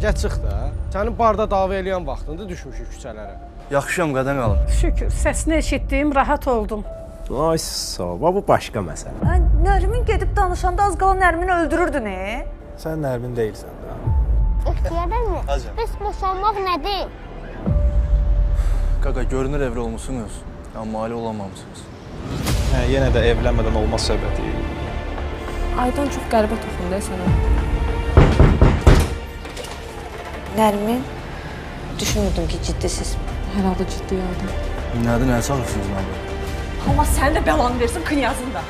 gəl çıx da. Sənin barda dava eləyən vaxtında düşmüşük küçələrə. Yaxşıyam, qadan qalın. Şükür, səsini eşitdim, rahat oldum. Ay sağ ol, bu başqa məsələ. Nərmin gedib danışanda az qala Nərmini öldürürdün, Sən Nərmin deyilsən də. İxtiyarlarmı? Hacı. Bəs boşanmaq nədir? Qaqa, görünür evli olmuşsunuz, amma ailə olamamışsınız. Hə, yenə də evlənmədən olmaz söhbəti. Aydan çox qəribə toxundu sənə. Nərmin, düşünürdüm ki, ciddisiz. Hər halda ciddi Aydan. Nədir, nə çağırsınız mənə? Allah səni də bəlanı versin, knyazın da.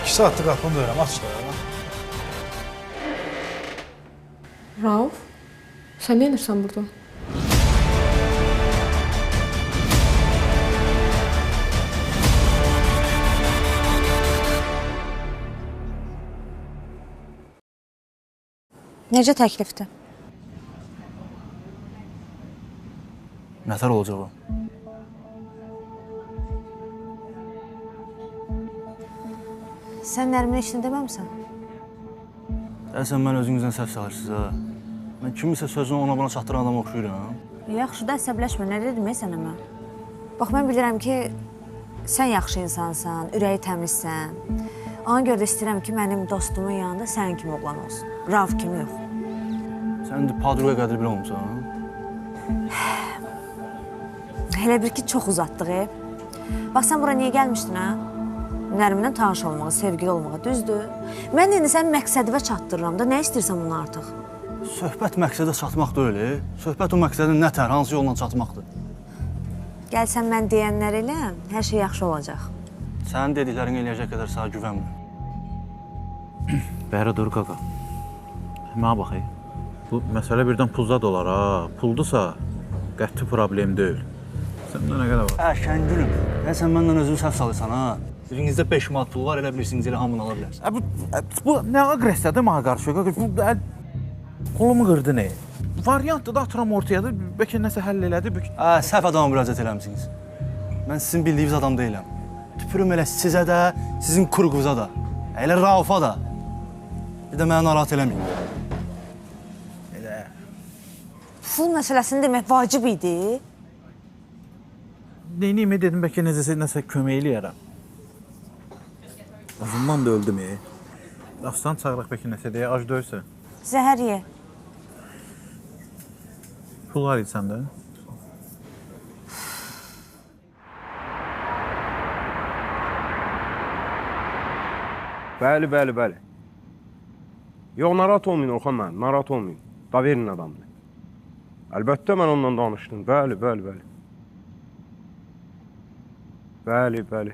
2 saatdır qapını döyürəm, aç da. Rauf, sən nə edirsən burada? Necə təklifdir? Nətər olacaq o? Sən Nərmin işini deməmsən? Sən mən özünüzdən səhv salırsınız, ha? Mən kimisə sözünü ona buna çatdıran adam oxşuyuram. Yaxşı da əsəbləşmə, nə dedim sənə mən? Bax, mən bilirəm ki, sən yaxşı insansan, ürəyi təmizsən. Ona görə də istəyirəm ki, mənim dostumun yanında sənin kimi oğlan olsun. Rauf kimi yox. Sən də padruğa qədir bir olmuşsan, ha? Hələ bir ki, çox uzatdıq, Bax, sən bura niyə gəlmişdin, ha? Nərminlə tanış olmağa, sevgili olmağa, düzdür? Mən indi sənin məqsədivə çatdırıram da, nə istəyirsən bunu artıq? Söhbət məqsədə çatmaq deyil, Söhbət o məqsədin nətər, hansı yolla çatmaqdır? Gəlsən mən deyənlər elə, hər şey yaxşı olacaq. Sənin dediklərini eləyəcək qədər sağ güvənmir. Bəhrə dur qaqa. Mənə bax, bu məsələ birdən pulda dolar, ha. Puldursa qəti problem deyil. Səndə nə qədər var? Şəngülüm, sən məndən özünü səhv salırsan, ha? Evinizdə 5 manat pul var, elə bilirsiniz, elə hamını ala bilərsən. Bu nə aqressiyadır mənə qarşı? Kolumu qırdı, nə? Variantdır da atıram ortaya da, bəlkə nəsə həll elədi. Səhv adama müraciət eləmişsiniz. Mən sizin bildiyiniz adam deyiləm. Tüpürüm elə sizə də, sizin kurğuza da, elə Raufa da. Bir də mənə narahat eləməyin. Pul məsələsini demək vacib idi. Neyniyimi dedim, bəlkə nəsə kömək eləyərəm. Uzundan da öldüm, Aslan çağıraq bəlkə nəsə deyə, ac döysə. Zəhər ye. Pul var idi səndə? Bəli. Yox, narahat olmayın Orxan mənim, narahat olmayın. Daverinin adamdır. Əlbəttə mən onunla danışdım, bəli. Bəli.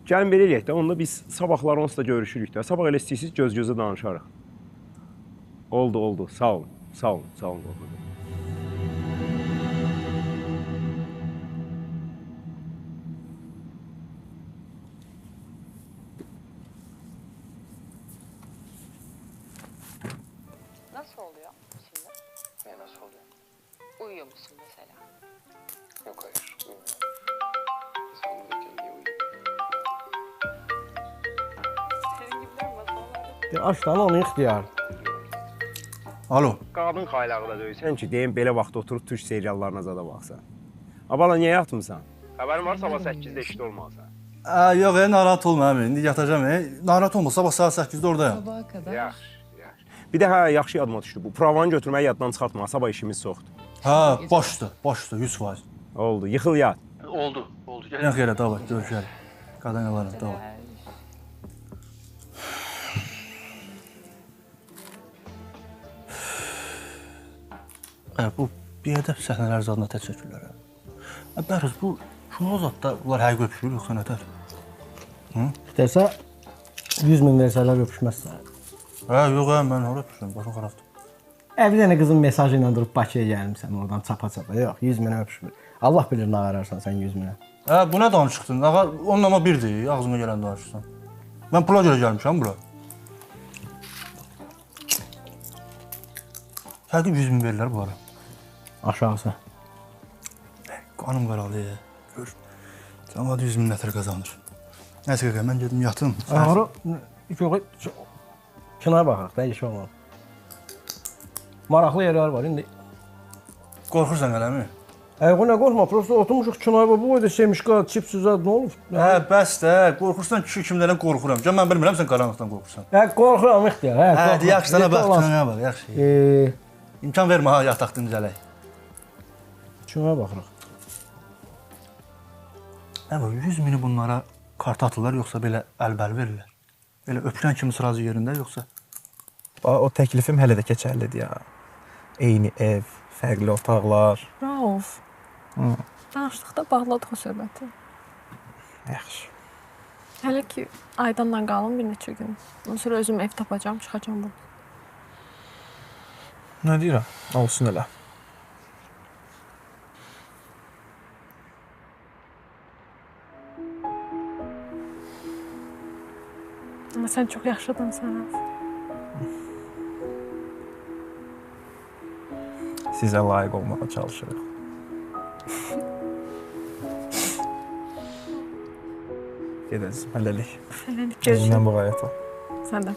Gəlin belə eləyək də, onda biz sabahlar onsuz da görüşürük də. Sabah elə istəyirsiniz, göz-gözə danışarıq. Oldu. Sağ olun. Nasıl oluyor şimdi? Ne nasıl oluyor? Uyuyor musun mesela? Yok hayır, uyumuyorum. Sen buradayken niye uyuyorsun? Senin gibiler masallarda. Aç da onun ixtiyarı. Alo. Qadın xaylağı da döysən ki, deyim belə vaxt oturub türk seriallarına zada baxsan. Abala, niyə yatmısan? Xəbərin var, sabah 8-də işdə olmalısan. Yox, narahat olma, əmin. İndi yatacağım, Narahat olma, sabah saat 8-də oradayım. Sabaha kadar. Yaxşı. Bir də yaxşı yadıma düşdü. Bu pravanı götürməyi yaddan çıxartma, sabah işimiz çoxdur. Başdır, 100%. Oldu, yıxıl yat. Oldu. Gəlin xeyrə, davay, görüşərik. Qadan qalarım, davay. Bu bir ədəb səhnələr zadına təşəkkürlər. Bəruz, bu şunu zadda bunlar həqiq öpüşür, yoxsa nətər? İstərsə 100.000 versələr öpüşməzsən. Yox, mən orada öpüşürüm, başım xarabdır. Bir dənə qızın mesajı ilə durub Bakıya gəlmişsən, oradan çapa-çapa. Yox, 100.000 öpüşmür. Allah bilir nə ararsan sən 100.000-ə. Bu nə danışıqdın? Onunla birdir, ağzıma gələn danışırsan. Mən pula görə gəlmişəm bura. Həqiq 100.000 verirlər bu ara. Aşağısı. Qanım qaralı, gör. Cəmaat 100.000 nətər qazanır. Nəsə qaqa, mən gedim yatım. Kinoya baxaq da, iş olmaz. Maraqlı yerlər var indi. Qorxursan eləmi? Ayğına qorxma, prosta oturmuşuq kinoya bu boyda semişqa, çips zad nə olub? Hə, bəs də, qorxursan kişi kimlərdən qorxuram. Can mən bilmirəm sən qaranlıqdan qorxursan. Hə, qorxuram ixtiyar. Hə, yaxşı sənə bax, kinoya bax, yaxşı. İmkan vermə ha, yataq dincələk. Kinoya baxırıq. Hə, 100 mini bunlara kart atırlar, yoxsa belə əlbəl verirlər? Belə öpülən kimi sıracı yerində, yoxsa? O təklifim hələ də keçərlidir ya. Eyni ev, fərqli otaqlar. Rauf. Danışdıqda bağladıq o söhbəti. Yaxşı. Hələ ki, Aydanla qalım bir neçə gün. Ondan sonra özüm ev tapacağam, çıxacağam buradan. Nə deyirəm? Olsun elə. Amma sən çox yaxşı adamsan. Sizə layiq olmağa çalışırıq. Gedəcəm, hələlik. Hələlik görüşürük. Özündən müğayət ol. Sən də.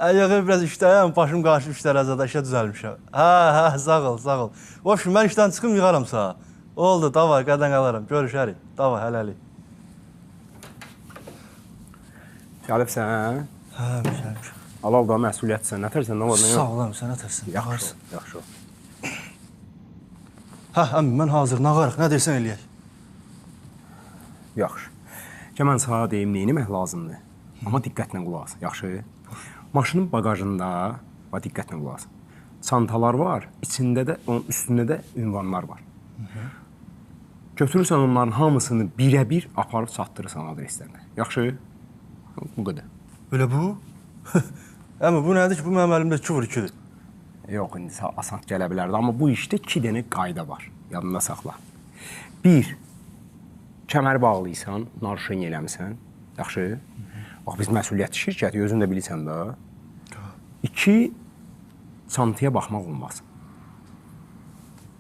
Ayağı biraz işdəyəm, başım qarşı işlər azada işə düzəlmişəm. Hə, sağ ol, sağ ol. Vəbşi, mən işdən çıxım, yığaram sağa. Oldu, davay, qadan qalaram, görüşərik. Davay, hələlik. Gəlibsən? Hə, gəlmişəm. Al da məsuliyyətsən, nətərsən, nə var, nə yox? Sağ olam, sən nətərsən? Yaxşı, yaxşı. Hə, əmi, mən hazır, nağarıq, nə deyirsən eləyək? Yaxşı. Ki, mən sana deyim, neyinmək lazımdır? Amma diqqətlə qulaq as, yaxşı? Maşının bagajında, diqqətlə qulaq as. Çantalar var, içində də, onun üstündə də ünvanlar var. Götürürsən onların hamısını birə-bir aparıb çatdırırsan adreslərinə. Yaxşı? Bu qədər. Belə bu? Əmi, bu nədir ki, bu mənim əlimdə 2-2-dir. Yox, indi asan gələ bilərdi. Amma bu işdə 2 dənə qayda var. Yadında saxla. 1. Kəməri bağlıysan, narşın eləmisən. Yaxşı? Bax, biz məsuliyyətli şirkəti, özün də bilirsən də. 2. Çantaya baxmaq olmaz.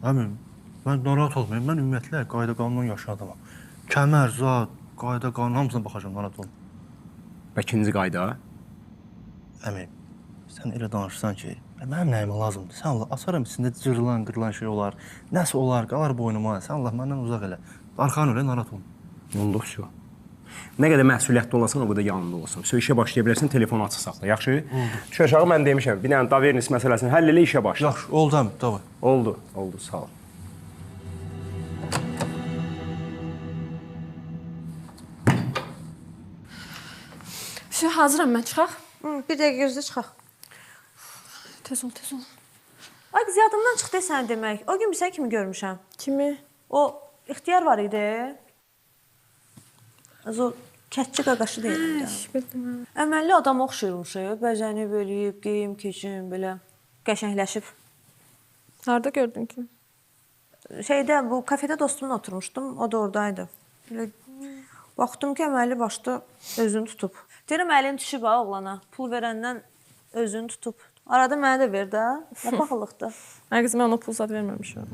Əmi, mən narahat olmayayım. Mən ümumiyyətlə qayda qanundan yaşlı adamam. Kəmər, zat, qayda qanun hamısına baxacağım, narahat olmayayım. Və 2-ci qayda? Əmi, sən elə danışırsan ki, mənim nəyimə lazımdır? Sən Allah, asaram içində cırılan, qırılan şey olar, nəsə olar, qalar boynuma. Sən Allah, məndən uzaq elə. Arxan öyle, narahat olma. Oldu, şu. Nə qədər məsuliyyətli olasan, o qədər yanında olasan. Söyüşə başlaya bilərsən, telefonu açıq saxla. Yaxşı? Oldu. Şu aşağı mən demişəm, bir dənə davernis məsələsini həll elə işə başla. Yaxşı, oldu əmi, davay. Oldu, sağ ol. Şu hazıram mən, çıxaq. Bir dəqiqə gözlə çıxaq. Tez ol, tez ol. Ay qız, yadımdan çıxdı sən demək. O gün sən kimi görmüşəm? Kimi? O ixtiyar var idi. O kətçi qaqaşı deyildi. Bildim. Əməlli adam oxşayırmış. Bəzənib, eləyib, geyim, keçim, belə qəşəngləşib. Harada gördün ki? Şeydə, bu kafedə dostumla oturmuşdum. O da oradaydı. Belə baxdım ki, əməlli başda özünü tutub. Deyirəm, əlin düşüb ha oğlana. Pul verəndən özünü tutub. Arada mənə də ver də. Nə paxıllıqdır. Ay qız, mən ona pul zad verməmişəm.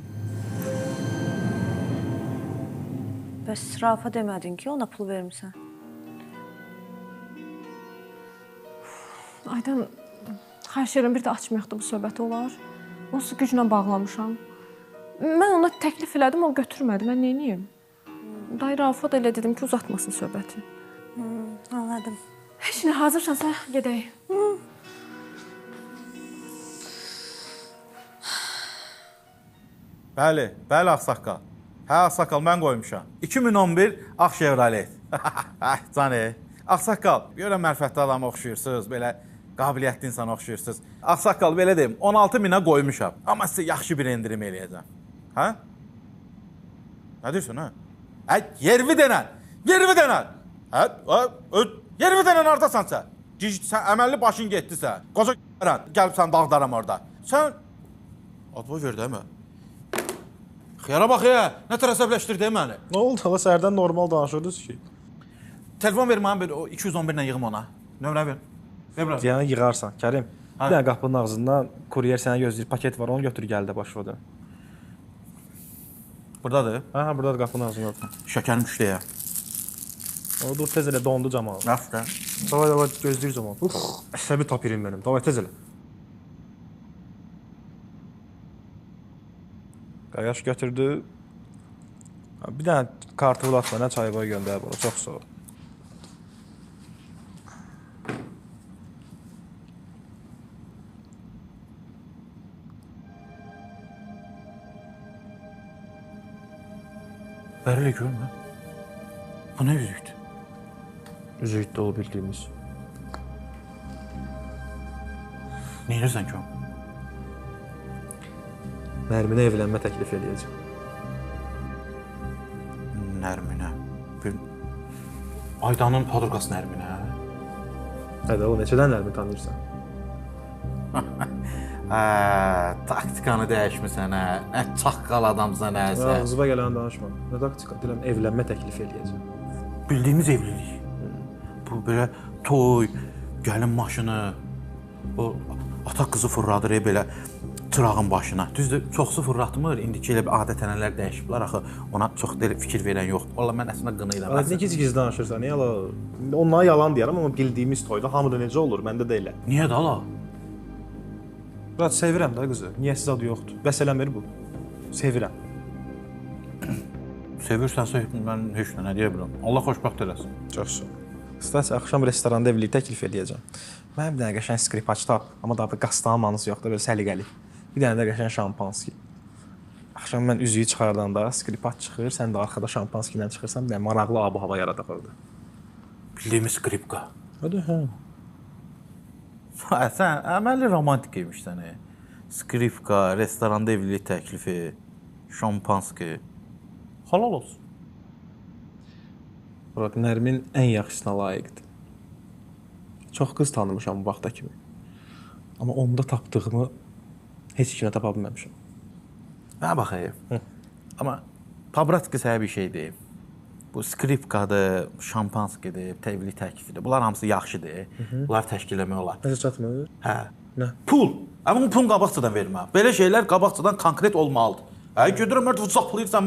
Bəs Raufa demədin ki, ona pul vermirsən. Aydan, xahiş edirəm, bir də açmayaqda bu söhbəti olar. Onsuz güclə bağlamışam. Mən ona təklif elədim, o götürmədi. Mən neyniyim? Dayı Raufa da elə dedim ki, uzatmasın söhbəti. Anladım. Heç nə, hazırsansa gedək. Bəli, ağsaqqal. Hə, ağsaqqal, mən qoymuşam. 2011 Ağ Chevrolet. Cani, ağsaqqal, görəm mərfətli adamı oxşayırsınız, belə qabiliyyətli insana oxşayırsınız. Ağsaqqal belə deyim, 16 minə qoymuşam. Amma sizə yaxşı bir endirim eləyəcəm. Hə? Nə deyirsən, hə? Hə, yervi denən. Yervi denən. Hə, yervi denən hardasan sən? Sən əməlli başın getdi sən. Qoca gəlib sən dağdaram orada. Sən adboy ver də mə? Xiyara bax ya, nə tər əsəbləşdirdi məni? Nə oldu? Hala səhərdən normal danışırdınız ki. Telefon ver mənə bir o 211 ilə yığım ona. Nömrə ver. Ver biraz. Yəni yığarsan, Kərim. Bir dənə qapının ağzından kuryer sənə gözləyir, paket var, onu götür gəl də başladı. Burdadır? Hə, burdadır qapının ağzındadır. Şəkərim düşdü ya. O dur tez elə dondu Camal. Nəfqə. Davay gözləyir Camal. Əsəbi tapirim mənim. Davay tez elə. Qayaş götürdü. Bir dənə kartı vurlatma, nə çayı qoy göndər bura. Çox sağ ol. Bərilə görmə. Bu nə üzükdür? Üzükdə olub bildiyimiz. Neyirsən ki o? Nərminə evlənmə təklif edəcəm. Nərminə. Aydanın podurqası Nərminə. Hədə o neçədən Nərmin tanıyırsan? Taktikanı dəyişmirsən, nə çaqqal adamsan, nəsə. Ağzıma gələni danışma. Nə taktika? Deyirəm, evlənmə təklif edəcəm. Bildiyimiz evlilik. Bu belə toy, gəlin maşını, o ata qızı fırladır belə çırağın başına. Düzdür, çoxsu fırlatmır. İndiki elə bir adət-ənənələr dəyişiblər axı. Ona çox fikir verən yoxdur. Vallahi mən əslində qınayıram. Nə giz-giz danışırsan? Niyə ala? Onlara yalan deyirəm, amma bildiyimiz toyda hamıda necə olur? Məndə də elə. Niyə də ala? Murat, sevirəm də qızı. Niyəsiz adı yoxdur. Bəs eləmir bu. Sevirəm. Sevirsənsə mən heç nə deyə bilmirəm. Allah xoşbəxt eləsin. Çox sağ ol. İstəsə axşam restoranda evlilik təklif edəcəm. Mənim bir dənə qəşəng skripaç tap, amma da qastağımanız yoxdur, belə səliqəli. Bir dənə də qəşəng şampanski. Axşam mən üzüyü çıxardanda skripaç çıxır, sən də arxada şampanski ilə çıxırsan, bir dənə maraqlı ab-hava yaradaq orada. Bildiyimiz skripka. Hadi, hə. Sən əməlli romantik imişsən. Skripka, restoranda evlilik təklifi, şampanski. Halal olsun. Burak, Nərmin ən yaxşısına layiqdir. Çox qız tanımışam bu vaxta kimi. Amma onda tapdığımı heç kimə tapa bilməmişəm. Mənə baxayım. Amma Pabratski sənə bir şey deyim. Bu skripkadır, şampanskidir, evlilik təklifidir. Bunlar hamısı yaxşıdır. Bunlar təşkil etmək olar. Necə çatmır? Hə. Nə? Pul. Amma bu pulun qabaqcadan vermə. Belə şeylər qabaqcadan konkret olmalıdır. Gedirəm, mən saxlayırsan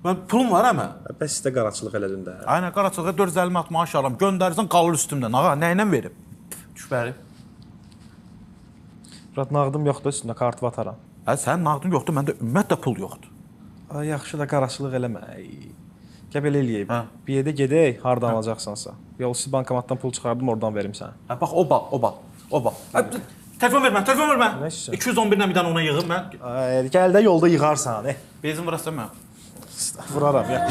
mən pulum var amma. Bəs sizdə qaraçılıq elədin də. Aynen, qaraçılığa 450 manat maaş alıram. Göndərirsən, qalır üstümdən. Ağa, nə ilə verim? Düşbəri. Murat, nağdım yoxdur, üstündə kartı ataram. Sənin nağdın yoxdur, məndə ümumiyyətlə pul yoxdur. Yaxşı da qaraçılıq eləmə. Gəl belə eləyək. Bir yerdə gedək, hardan alacaqsansa. Yolsuz bankomatdan pul çıxardım, oradan verim sənə. Bax, o bal. Telefon ver mən. 211-dən bir dənə ona yığım mən. Gəl də yolda yığarsan. Bezin vurasın mən. Vuraram ya.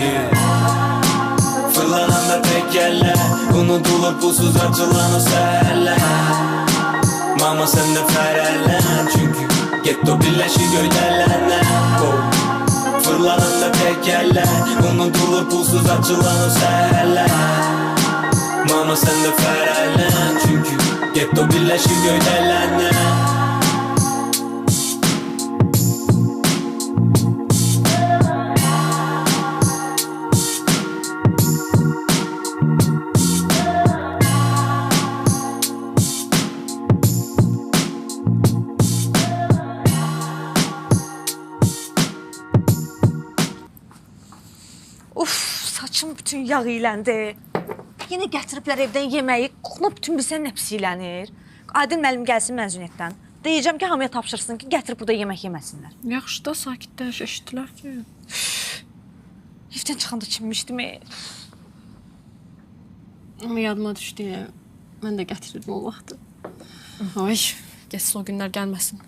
Fırlananda tek yerler, unutulur pusuz açılan o seherler. Mama sen de fererlen, çünkü getto birleşi göylerlenler. Fırlananda tek yerler, unutulur pusuz açılan o seherler. Mama sen de fererlen, çünkü getto birleşi göylerlenler. Saçım bütün yağ iləndi. Yenə gətiriblər evdən yeməyi, qoxuna bütün bilsən nə pis ilənir. Adil müəllim gəlsin məzuniyyətdən. Deyəcəm ki, hamıya tapşırsın ki, gətirib burada yemək yeməsinlər. Yaxşı da sakitləş, eşitdilər ki. Evdən çıxanda kimmişdim? Amma yadıma düşdü, mən də gətirirdim o vaxtı. Ay, geçsin o günlər gəlməsin.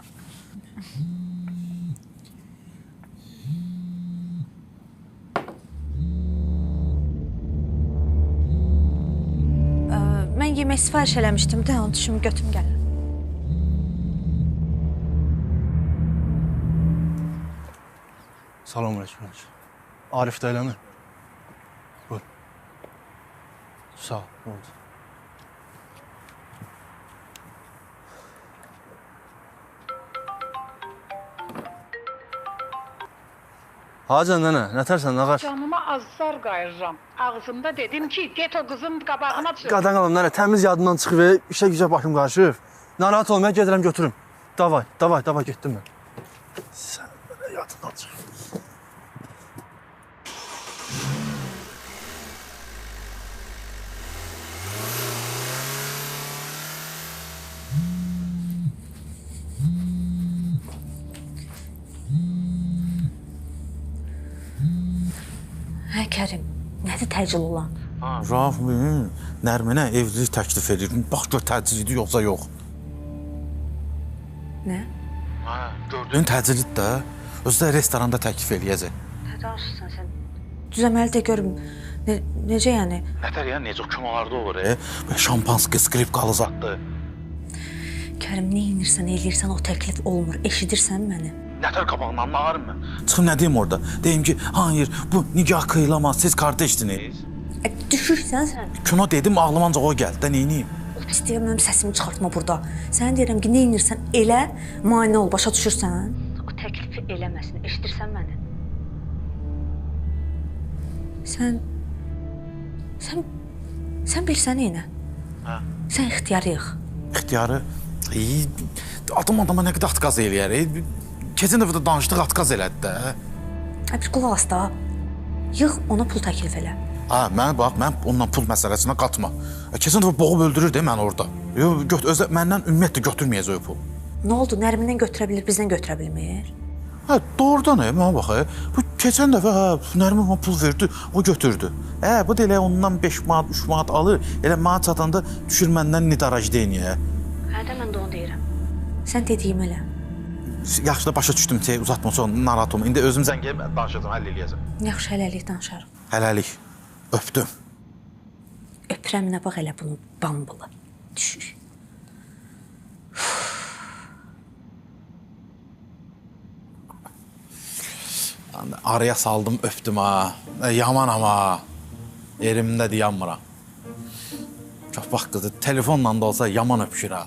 Mən yemək sifariş eləmişdim də, onu düşüm götürüm gəlirəm. Salam aleyküm. Arif də eləmi? Buyur. Sağ ol. Oldu. Hacan nənə, nətərsən, nə qaç? Canıma azlar qayırıram. Ağzımda dedim ki, get o qızın qabağına çıx. Qadan qalım nənə, təmiz yadımdan çıxıb, işə gücə başım qarışıb. Narahat olmaya gedirəm götürüm. Davay, getdim mən. Sən mənə yadımdan çıxıb. Hə, Kərim, nədir təcil olan? Rauf, Nərminə evlilik təklif edir. Bax, gör təcilidir, yoxsa yox. Nə? Gördüyün təcilidir də. Özü də restoranda təklif eləyəcək. Nə danışırsan sən? Düzəməli də görüm. Necə yəni? Nətər ya, necə kinolarda olur, şampanski, skripkalı zaddır. Kərim, nə inirsən, eləyirsən, o təklif olmur. Eşidirsən məni? Nətər qabağından nağarım mən? Çıxım nə deyim orada? Deyim ki, hayır, bu nikah kıyılamaz, siz kardeşdiniz. Düşürsən sən? Kino dedim, ağlıma ancaq o gəldi də, neyniyim? İstəyirəm, mənim səsimi çıxartma burada. Sənə deyirəm ki, nə inirsən, elə, mane ol, başa düşürsən? O təklifi eləməsin, eşidirsən məni? Sən bilsən neynə? Hə? Sən ixtiyarı yığ. İxtiyarı? Adama nə qədər atqaz eləyər, Keçən dəfə də danışdıq, atqaz elədi də. Bir qulaq as da, yığ, ona pul təklif elə. Mən onunla pul məsələsinə qatma. Keçən dəfə boğub öldürür də mən orada. Özə məndən ümumiyyətlə götürməyəcək o pul. Nə oldu, Nərmindən götürə bilir, bizdən götürə bilmir? Doğrudan, mənə bax, bu keçən dəfə Nərmin ona pul verdi, o götürdü. Bu da elə ondan 5 manat, 3 manat alır, elə mənə çatanda düşür məndən nidaraj deyiniyə. Də mən də onu deyirəm. Sən dediyim elə. Yaxşı da başa düşdüm, uzatma, sonra narahat olma. İndi özüm zəng gəlib, danışacağım, həll eləyəcəm. Yaxşı, hələlik danışarım. Hələlik, öpdüm. Öpürəm, nə bax elə bunu bambılı. Düşür. Araya saldım, öpdüm ha. Yaman ama. Yerimdədir, yanmıram. Bax qızı, telefonla da olsa yaman öpüşür ha.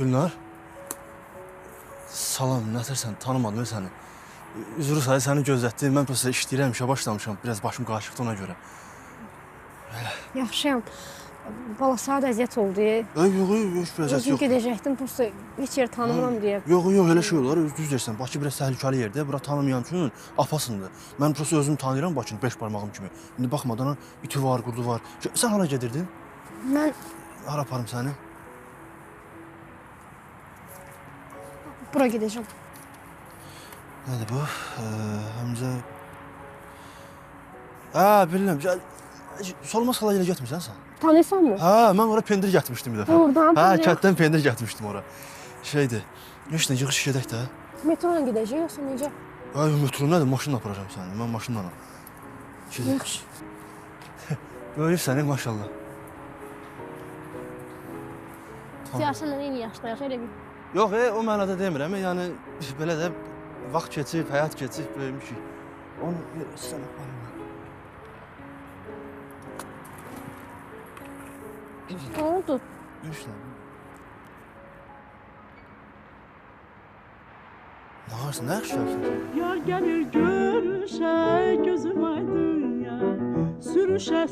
Gülnar. Salam, nətərsən? Tanımadım səni. Üzrü sayı səni gözlətdim. Mən prosta işləyirəm, işə başlamışam. Biraz başım qarışıqdı ona görə. Yaxşıyam. Bala, saat əziyyət oldu. Yox, biraz əziyyət yox. Özüm gedəcəkdim, prosta heç yer tanımıram deyə. Yox, elə şey olar. Düz deyirsən. Bakı biraz təhlükəli yerdir. Bura tanımayan üçün apasındır. Mən prosta özüm tanıyıram Bakını 5 barmağım kimi. İndi baxmadan ütü var, qurdu var. Sən hara gedirdin? Mən hara aparım səni? Bura gedəcəm. Nədir bu? Həmzə... bilirəm. Solma sala yerə getmirsən sən? Tanıyırsan mı? Mən ora pendir gətirmişdim bir dəfə. Oradan? Kətdən pendir gətirmişdim ora. Şeydir, işte yığış gedək də. Metroyla gedəcək, yoxsa necə? Metro nədir? Maşınla aparacam səni. Mən maşınlanam. Yaxşı. Böyüyürsən, maşallah. Siyasətlə eyni yaşdayıq, elə bir. Yox, o mənada demirəm. Yəni, belə də vaxt keçib, həyat keçib, böyümüşük. Onu sənə aparım. Nə oldu? Nə varsın, nə yaxşı? Yar gəlir görüşə, gözüm aydın ya. Sürüşə,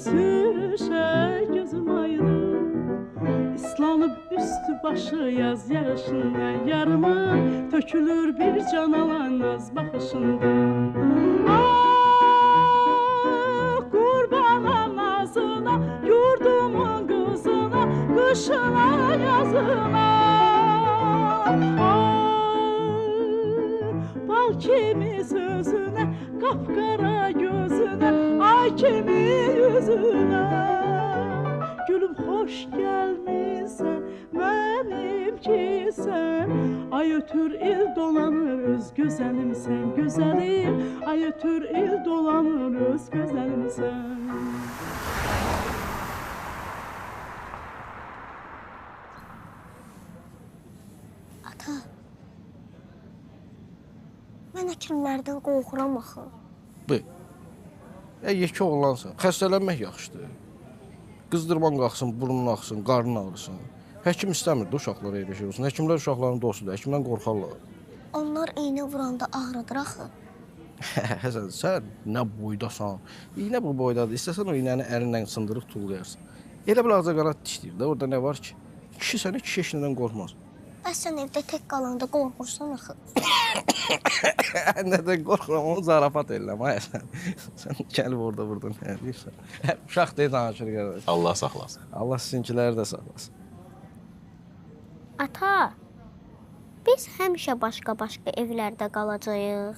gözüm aydın. İslanıb üstü başı yaz yağışında, yarıma tökülür bir can alan naz baxışında. Qurbanam nazına, yurdumun qızına, qışına, yazına. Bal kimi sözünə, qapqara gözünə, ay kimi yüzünə. Gülüm xoş gəlmisən, mənim kisən. Ay ötür il dolanır öz gözəlimsən, gözəlim. Ay ötür il dolanır öz gözəlimsən. Ata, mən həkimlərdən qorxuram axı. Yekə oğlansan, xəstələnmək yaxşıdır. Qızdırman qalxsın, burnun axsın, qarnın ağrısın. Həkim istəmir də uşaqlara elə şey olsun. Həkimlər uşaqların dostudur, həkimdən qorxarlar. Onlar iynə vuranda ağrıdır axı. Həsən, sən nə boydasan? İynə bu boydadır. İstəsən o iynəni əlinlə sındırıb tullayarsan. Elə bir ağca qanat dişləyir də, orada nə var ki? Kişi sənə kişi eşindən qorxmaz. Bəs sən evdə tək qalanda qorxursan axı. Nədən qorxuram, onu zarafat edirəm, ay sən. Sən gəlib orada burada nə deyirsən? Uşaq deyə danışır qardaş. Allah saxlasın. Allah sizinkiləri də saxlasın. Ata, biz həmişə başqa-başqa evlərdə qalacağıq.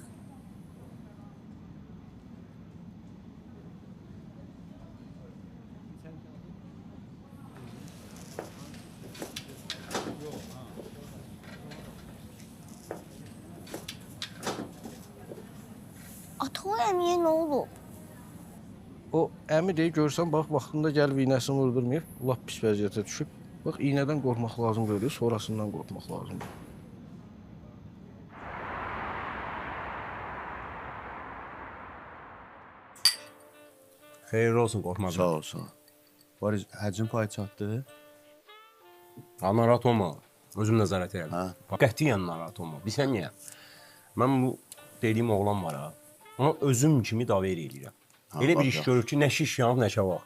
Ata, o əmiyə nə olub? O əmi deyə görsən, bax, vaxtında gəlib iynəsini vurdurmayıb, lap pis vəziyyətə düşüb. Bax, iynədən qorxmaq lazım deyil, sonrasından qorxmaq lazımdır. Xeyirli olsun, qorxma. Sağ olsun. Var, həcin payı çatdı. Narahat olma, özüm nəzarət edirəm. Qətiyyən narahat olma. Bilsən niyə? Mən bu dediyim oğlan var ha, ona özüm kimi daver edirəm. Elə bir iş görür ki, nə şiş yanıb, nə şavaq.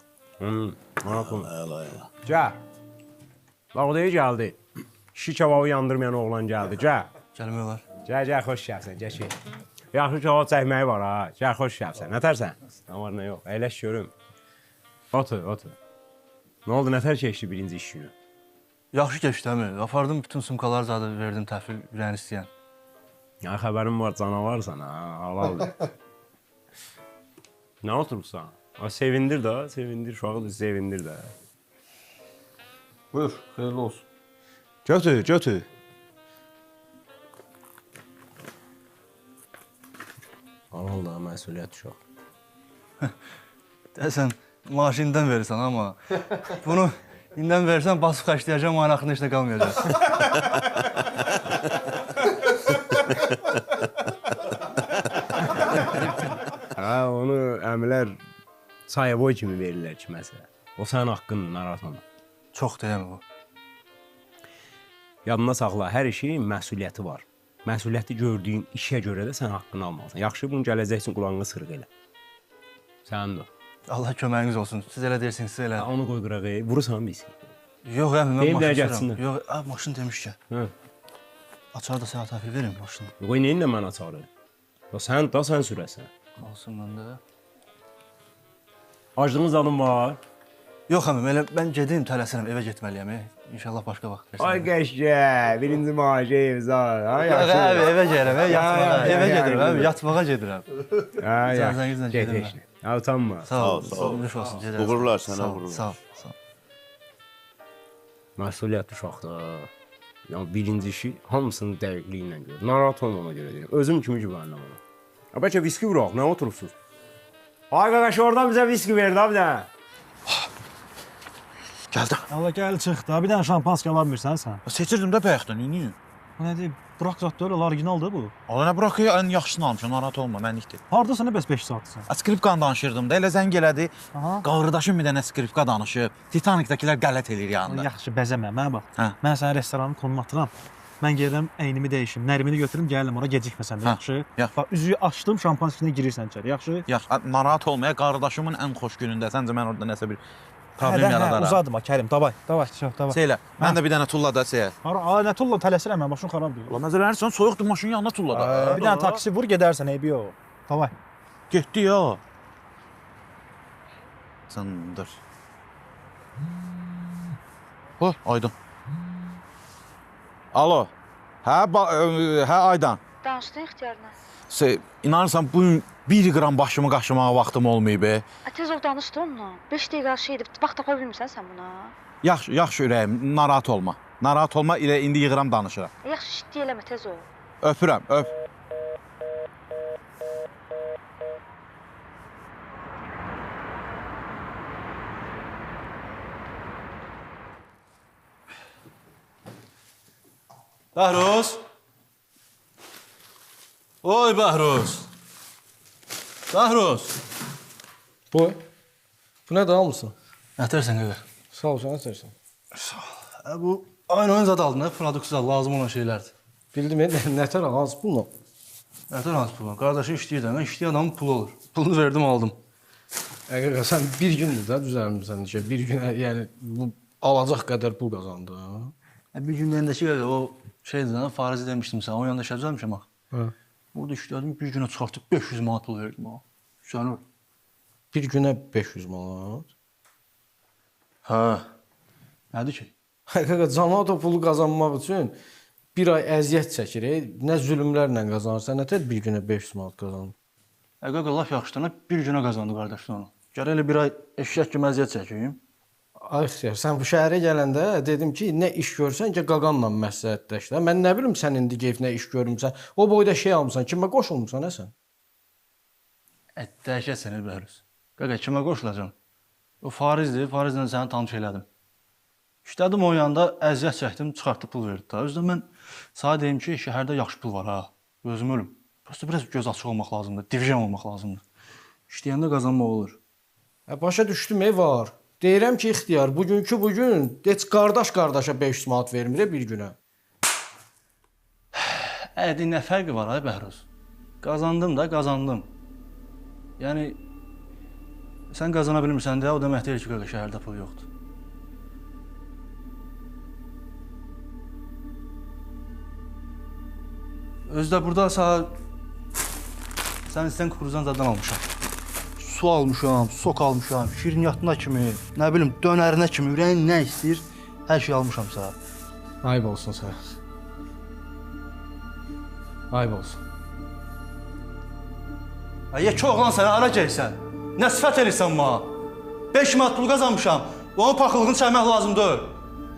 Narahat olma. Gəl. Bax, o deyə gəldi. Şişi kebabı yandırmayan oğlan gəldi, gəl. Gəlmək olar. Gəl, xoş gəlsən, gəl ki. Yaxşı kebab çəkməyi var ha, gəl, xoş gəlsən. Nətərsən? Nə var, nə yox, əyləş görüm. Otur. Nə oldu, nətər keçdi birinci iş günü? Yaxşı keçdi, əmi. Apardım, bütün sumkaları zadı verdim təhvil ürəyini istəyən. Ya, xəbərim var, canavarsan ha, halaldır. Nə oturursan? Sevindir də, uşağı da sevindir də. Buyur, xeyirli olsun. Götür. Allah, məsuliyyət uşaq. Deyəsən, maaşından verirsən, amma bunu indən verirsən, basıb xərcləyəcəm, ayın axırında işdə qalmayacaq. Onu əmilər sayavoy kimi verirlər ki, məsələ. O sənin haqqındır, narahat olma. Çox deyəm bu. Yadına saxla, hər işin məsuliyyəti var. Məsuliyyəti gördüyün işə görə də sən haqqını almalısan. Yaxşı, bunu gələcəksin, qulağını sırıq elə. Sənin də. Allah köməyiniz olsun. Siz elə deyirsiniz, siz elə. Onu qoy qırağı, vurursan bilsin. Yox, əmi, mən maşın sürürəm. Yox, maşın demişkən. Açarı da sənə təhvil verim maşını. Qoy, neyinlə mən açarı? Sən sürəsən. Olsun məndə. Aclığın zadın var. Yox, əmim, elə mən gedim, tələsirəm, evə getməliyəm. İnşallah başqa vaxt versin. Ay qəşkə, birinci maaşı evzar. Evə gəlirəm, yatmağa. Evə gedirəm, yatmağa gedirəm. Zəngizlə gedirəm. Utanma. Sağ ol. Uğurlar sənə, uğurlar. Sağ ol. Məsuliyyət uşaqdır. Yəni, birinci işi hamısını dəqiqliyi ilə görür. Narahat olmama görə deyirəm. Özüm kimi güvənirəm ona. Bəlkə viski vuraq, nə oturursunuz? Ay qaqaş, oradan bizə viski verdi, abi də. Gəldim. Allah gəl çıx da, bir dənə şampanski ala bilmirsən sən? Seçirdim də bayaqdan, niyə? Bu nədir? Bırak zat deyil, orijinaldır bu. Allah nə bırak ya, ən yaxşısını almışam, narahat olma, mənlikdir. Hardasan, nə bəs 5 saatsan? Skripkan danışırdım da, elə zəng elədi. Qardaşım bir dənə skripka danışıb. Titanikdəkilər qələt eləyir yanında. Yaxşı, bəzəmə, mənə bax. Mən sənə restoranın konunu atıram. Mən gedirəm, əynimi dəyişim, Nərimini götürüm, gəlirəm ora, gecikməsən də, yaxşı? Bax, üzüyü açdım, şampanskiyə girirsən içəri, yaxşı? Yaxşı, narahat olmaya, qardaşımın ən xoş günündə, səncə mən orada nəsə bir problem yaradaram. Uzadma, Kərim, davay, çox, davay. Seylə, mən də bir dənə tulla da seyə. Nə tulla, tələsirəm mən, başın xarabdır. Allah, nəzələnirsən, soyuqdur, maşının yanına tulla da. Bir dənə taksi vur, gedərsən, eybi yox. Davay. Getdi ya. Sındır. Aydın. Alo. Hə Aydan. Danışdın ixtiyarla. İnanırsan bu gün 1 qram başımı qaşımağa vaxtım olmayıb. Tez ol danış da onunla. 5 dəqiqə şey edib vaxt tapa bilmirsən sən buna. Yaxşı ürəyim, narahat olma. Narahat olma, elə indi yığıram danışıram. Yaxşı şiddi eləmə, tez ol. Öpürəm, öp. Bəhruz. Oy Bəhruz. Bəhruz. Bu nə də almısan? Nətərsən qaqa? Sağ ol, sən nətərsən? Sağ ol. Bu aynı oyun zad aldın, produksiya lazım olan şeylərdir. Bildim, nətər az pulla? Nətər az pulla? Qardaşı işləyir də, mən işləyən adamın pulu olur. Pulunu verdim, aldım. Qaqa, sən bir gündür də düzəlmirsən necə? Bir günə, yəni bu alacaq qədər pul qazandın. Bir gündəndəki qaqa, o şeydir, farizi demişdim sən, onun yanında işləyəcəkmişəm bax. Hə. Orada işlədim, bir günə çıxartıb 500 manat pul verdim ha. Sənur. Bir günə 500 manat? Hə. Nədir ki? Qaqa, cəmaət o pulu qazanmaq üçün bir ay əziyyət çəkir. Nə zülmlərlə qazanırsan, nətər bir günə 500 manat qazanır? Qaqa, laf yaxşıdan bir günə qazandı qardaşlar onu. Gərək elə bir ay eşək kimi əziyyət çəkeyim. Ay xeyr, sən bu şəhərə gələndə dedim ki, nə iş görsən ki, qaqanla məsləhətləş də. Mən nə bilim sən indi keyf nə iş görmüsən. O boyda şey almısan, kimə qoşulmusan sən? Dəhşətsən Bəhruz. Qaqa, kimə qoşulacam? O farizdir, farizlə səni tanış elədim. İşlədim o yanında, əziyyət çəkdim, çıxartdı pul verdi da. Özdə mən sana deyim ki, şəhərdə yaxşı pul var ha. Gözüm ölüm. Prosta biraz göz açıq olmaq lazımdır, divizyon olmaq lazımdır. İşləyəndə qazanmaq olur. Başa düşdüm, var. Deyirəm ki, ixtiyar, bugünkü bugün heç qardaş-qardaşa 500 manat vermir bir günə. Nə fərqi var ay Bəhruz? Qazandım da, qazandım. Yəni, sən qazana bilmirsən də, o demək deyil ki, qaqa, şəhərdə pul yoxdur. Özdə burada sən istəyən kukuruzdan zaddan almışam. Su almışam, sok almışam, şirinyatına kimi, nə bilim, dönərinə kimi, ürəyin nə istəyir, hər şey almışam sənə. Ayıb olsun sənə. Ayıb olsun. Yekə oğlan sənə, ara gəlsən. Nə sifət edirsən bana? 5 manat pul qazanmışam, onun paxıllığını çəkmək lazımdır.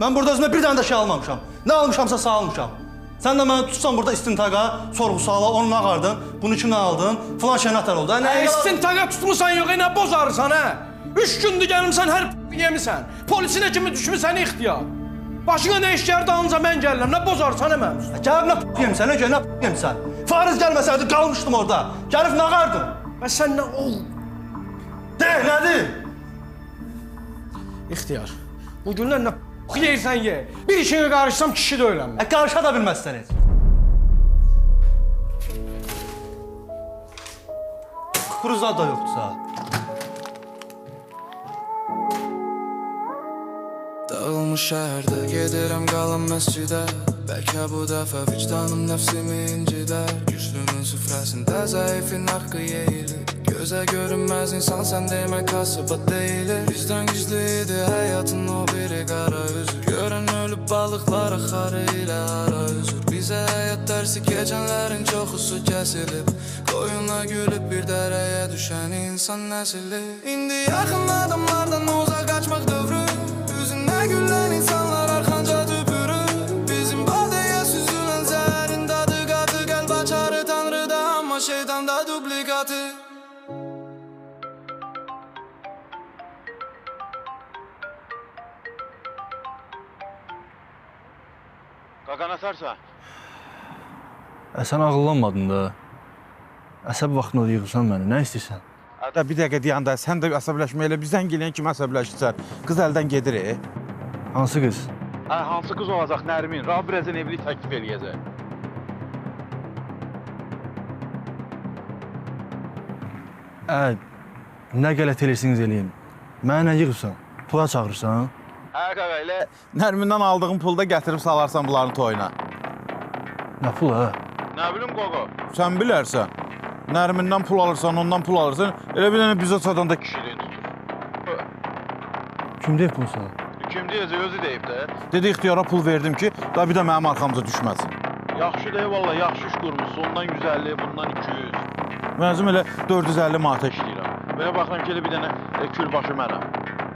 Mən burada özümə bir dənə də şey almamışam. Nə almışamsa sağ almışam. Sən də mənə tutsan burada istintaqa, sorğu-suala, onu nə qardın, bunu kimdən aldın, filan şey nətər oldu. İstintaqa tutmusan yox, nə bozarsan, hə? 3 gündür gəlmişsən, hər yemisən. Polisinə kimi düşmüsən ixtiyar. Başına nə iş gəldi, anca mən gəlirəm, nə bozarsan mən? Gəlib nə yemisən, nə yemisən? Fariz gəlməsəydi, qalmışdım orada. Gəlib nə qardın? Və sən nə ol? De, nədir? İxtiyar, bu günlər nə yeyirsən ye. Bir işini qarışsam kişi də öləm. Qarışa da bilməzsən heç. Kukuruzlar da yoxdursa. Dağılmış şəhərdə gedirəm qalan məscidə. Bəlkə bu dəfə vicdanım nəfsimi incidər. Güclünün süfrəsində zəifin haqqı yeyilir. Gözə görünməz insan sən demə kasıbı deyilir. Bizdən gizli idi həyatın o biri qara üzür. Görən ölüb balıqlar axarı ilə ara üzür. Bizə həyat dərsi keçənlərin çoxu su kəsilib. Qoyuna gülüb bir dərəyə düşən insan nəsili. İndi yaxın adamlardan uzaq qaçmaq dövrü. Üzündə gülən insanlar arxanca tüpürür. Bizim badəyə süzülən zəhərin dadı qatı. Qəlb açarı tanrıda amma şeytanda duplikatı. Qaqa nəsərsə? Sən ağıllanmadın da. Əsəb vaxtını o yığırsan məni, nə istəyirsən? Ədə, bir dəqiqə deyəndə, sən də əsəbləşmə elə bizdən gələn kimi əsəbləşirsən. Qız əldən gedir, Hansı qız? Hansı qız olacaq, Nərmin? Rauf birazdan evlilik təklif eləyəcək. Nə qələt eləyirsiniz eləyin? Mənə nə yığırsan? Pula çağırırsan? Qaqa, elə Nərmindən aldığın pulda gətirib salarsan bunların toyuna. Nə pul, hə? Nə bilim, Qoqo? Sən bilərsən. Nərmindən pul alırsan, ondan pul alırsan, elə bir dənə bizə çadanda kişiliyin tutur. Kim deyib pulsan? Kim deyəcək, özü deyib də. Dedi, ixtiyara pul verdim ki, da bir də mənim arxamıza düşməsin. Yaxşı da valla, yaxşı iş qurmuşsun. Ondan 150, bundan 200. Mən özüm elə 450 manata işləyirəm. Və baxıram ki, elə bir dənə külbaşı mənəm.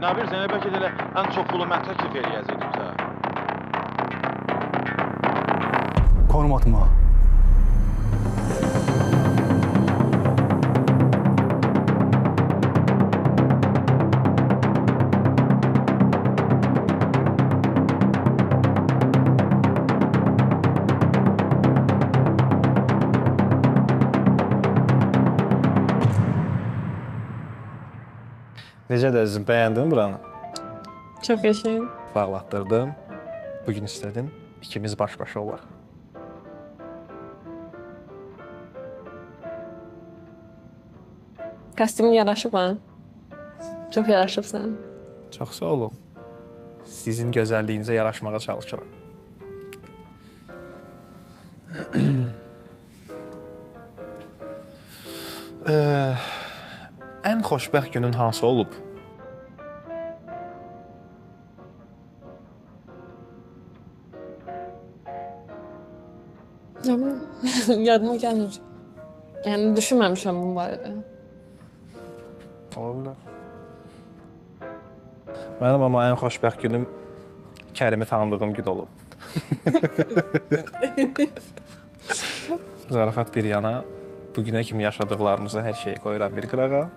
Nə bilirsən, bəlkə də elə ən çox pulu mən təklif eləyəcəkdim sənə. Konum atma. Necə də əzizim, bəyəndin buranı? Çox qəşəng. Bağlatdırdım. Bugün istədim, ikimiz baş-başa olaq. Kostyumun yaraşıb ha. Çox yaraşıbsan. Çox sağ olun. Sizin gözəlliyinizə yaraşmağa çalışıram. Ən xoşbəxt günün hansı olub? Yadıma gəlmir. Yəni düşünməmişəm bunun barədə. Ola bilər. Mənim amma ən xoşbəxt günüm Kərimi tanıdığım gün olub. Zarafat bir yana, bugünə kimi yaşadıqlarımızı hər şeyi qoyuram bir qırağa.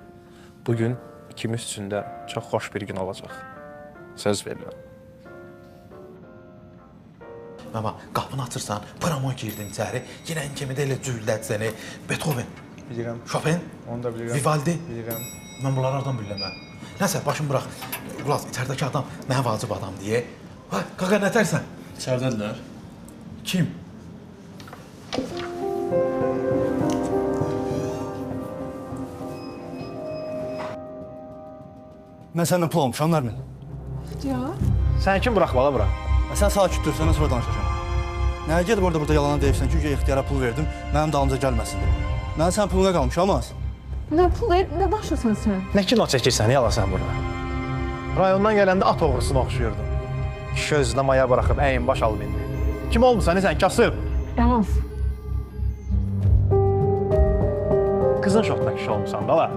Bugün ikimiz üçün də çox xoş bir gün olacaq. Söz verirəm. Mama, qapını açırsan, pramo girdin içəri, yenə kimi də elə cüllət səni. Beethoven, Bilirəm. Chopin, Onu da bilirəm. Vivaldi. Bilirəm. Mən bunları oradan bilirəm. Nəsə, başım bıraq. Ulan, içəridəki adam nə vacib adam deyə. Qaqa, nə tərsən? İçəridədirlər. Kim? Mən səndən pul almışam, Nərmin. Ya. Sən kim buraxmalı bura? Sən sakit dur, səndən sonra danışacağam. Nəyə gedib orada yalan deyirsən ki, ixtiyara pul verdim, mənim dalımca gəlməsin. Mən sən puluna qalmışam, az. Nə pul, nə daşırsan sən? Nə kino çəkirsən, yalasan burada? Rayondan gələndə at oğrusuna oxşuyurdun. Kişi özünə maya bıraxıb, əyin baş alıb indi. Kim olmusan, sən kasıb? Yalan. Qızın şotuna kişi olmusan da la.